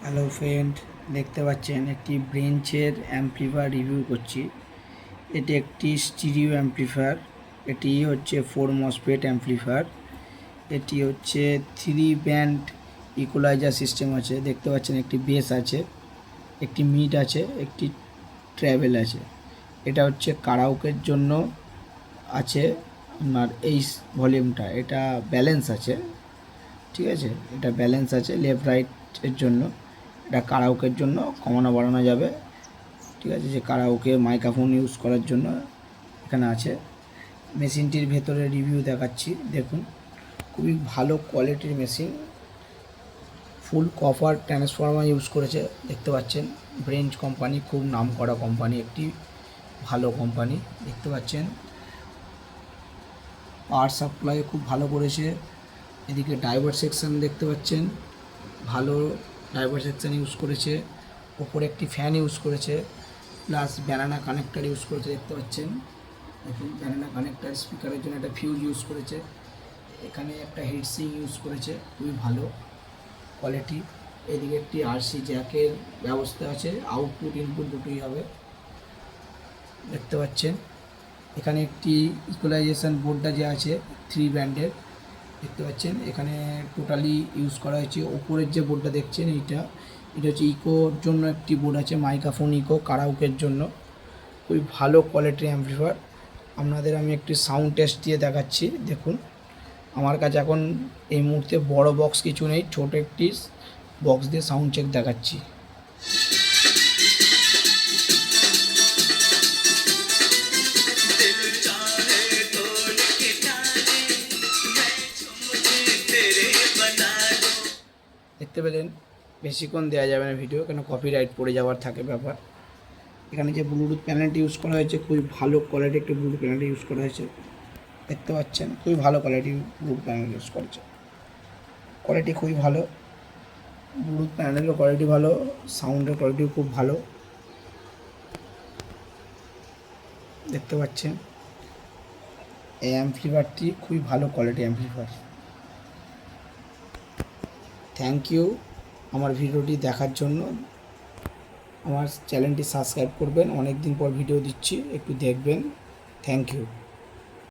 Hello friend, দেখতে পাচ্ছেন একটি ব্রেঞ্চের অ্যাম্পলিফায়ার রিভিউ করছি। এটি একটি স্টিরিও অ্যাম্পলিফায়ার। এটি হচ্ছে 4 মসফেট অ্যাম্পলিফায়ার। এটি হচ্ছে 3 ব্যান্ড ইকুয়ালাইজার সিস্টেম আছে। দেখতে পাচ্ছেন একটি বেস আছে, একটি মিড আছে, একটি ট্র্যাভেল আছে। এটা হচ্ছে কারাওকের জন্য আছে। আপনার এই ভলিউমটা এটা ব্যালেন্স আছে, ঠিক আছে। এটা ব্যালেন্স আছে লেফট রাইটের জন্য। এটা কারাওকের জন্য কমানো বাড়ানো যাবে, ঠিক আছে। যে কারাওকে মাইক্রোফোন ইউজ করার জন্য এখানে আছে। মেশিনটির ভেতরে রিভিউ দেখাচ্ছি, দেখুন। খুবই ভালো কোয়ালিটির মেশিন। ফুল কপার ট্রান্সফর্মার ইউজ করেছে, দেখতে পাচ্ছেন। ব্রেঞ্চ কোম্পানি খুব নামকরা কোম্পানি, একটি ভালো কোম্পানি, দেখতে পাচ্ছেন। পাওয়ার সাপ্লাই খুব ভালো করেছে। এদিকে ড্রাইভার সেকশন দেখতে পাচ্ছেন, ভালো ড্রাইভার সেকশন ইউজ করেছে। ওপরে একটি ফ্যান ইউজ করেছে, প্লাস ব্যানানা কানেক্টার ইউজ করেছে, দেখতে পাচ্ছেন। দেখুন, ব্যানানা কানেক্টার স্পিকারের জন্য একটা ফিউজ ইউজ করেছে। এখানে একটা হিটসিং ইউজ করেছে, খুবই ভালো কোয়ালিটি। এদিকে একটি আরসি জ্যাকের ব্যবস্থা আছে, আউটপুট ইনপুট দুটোই হবে, দেখতে পাচ্ছেন। এখানে একটি ইকুয়ালাইজেশন বোর্ডটা যে আছে 3 ব্যান্ডের, দেখতে পাচ্ছেন। এখানে টোটালি ইউজ করা হয়েছে। ওপরের যে বোর্ডটা দেখছেন এটা হচ্ছে ইকোর জন্য একটি বোর্ড আছে, মাইক্রোফোন ইকো কারাওকের জন্য। খুবই ভালো কোয়ালিটির অ্যাম্পলিফায়ার। আপনাদের আমি একটি সাউন্ড টেস্ট দিয়ে দেখাচ্ছি, দেখুন। আমার কাছে এখন এই মুহূর্তে বড় বক্স কিছু নেই, ছোট একটি বক্স দিয়ে সাউন্ড চেক দেখাচ্ছি। দেখতে পেলেন, বেশিক্ষণ দেওয়া যাবে না ভিডিও, কেন কপিরাইট পড়ে যাওয়ার থাকে ব্যাপার। এখানে যে ব্লুটুথ প্যানেলটি ইউজ করা হয়েছে, খুবই ভালো কোয়ালিটি একটি ব্লুটুথ প্যানেল ইউজ করা হয়েছে, দেখতে পাচ্ছেন। খুবই ভালো কোয়ালিটি ব্লুটুথ প্যানেল ইউজ করেছে, কোয়ালিটি খুবই ভালো। ব্লুটুথ প্যানেলের কোয়ালিটি ভালো, সাউন্ডের কোয়ালিটিও খুব ভালো, দেখতে পাচ্ছেন। এই অ্যাম্পলিফায়ারটি খুবই ভালো কোয়ালিটি অ্যাম্পলিফায়ার। থ্যাংক ইউ আমার ভিডিওটি দেখার জন্য। আমার চ্যানেলটি সাবস্ক্রাইব করবেন, অনেক দিন পর ভিডিও দিচ্ছি, একটু দেখবেন। Thank you.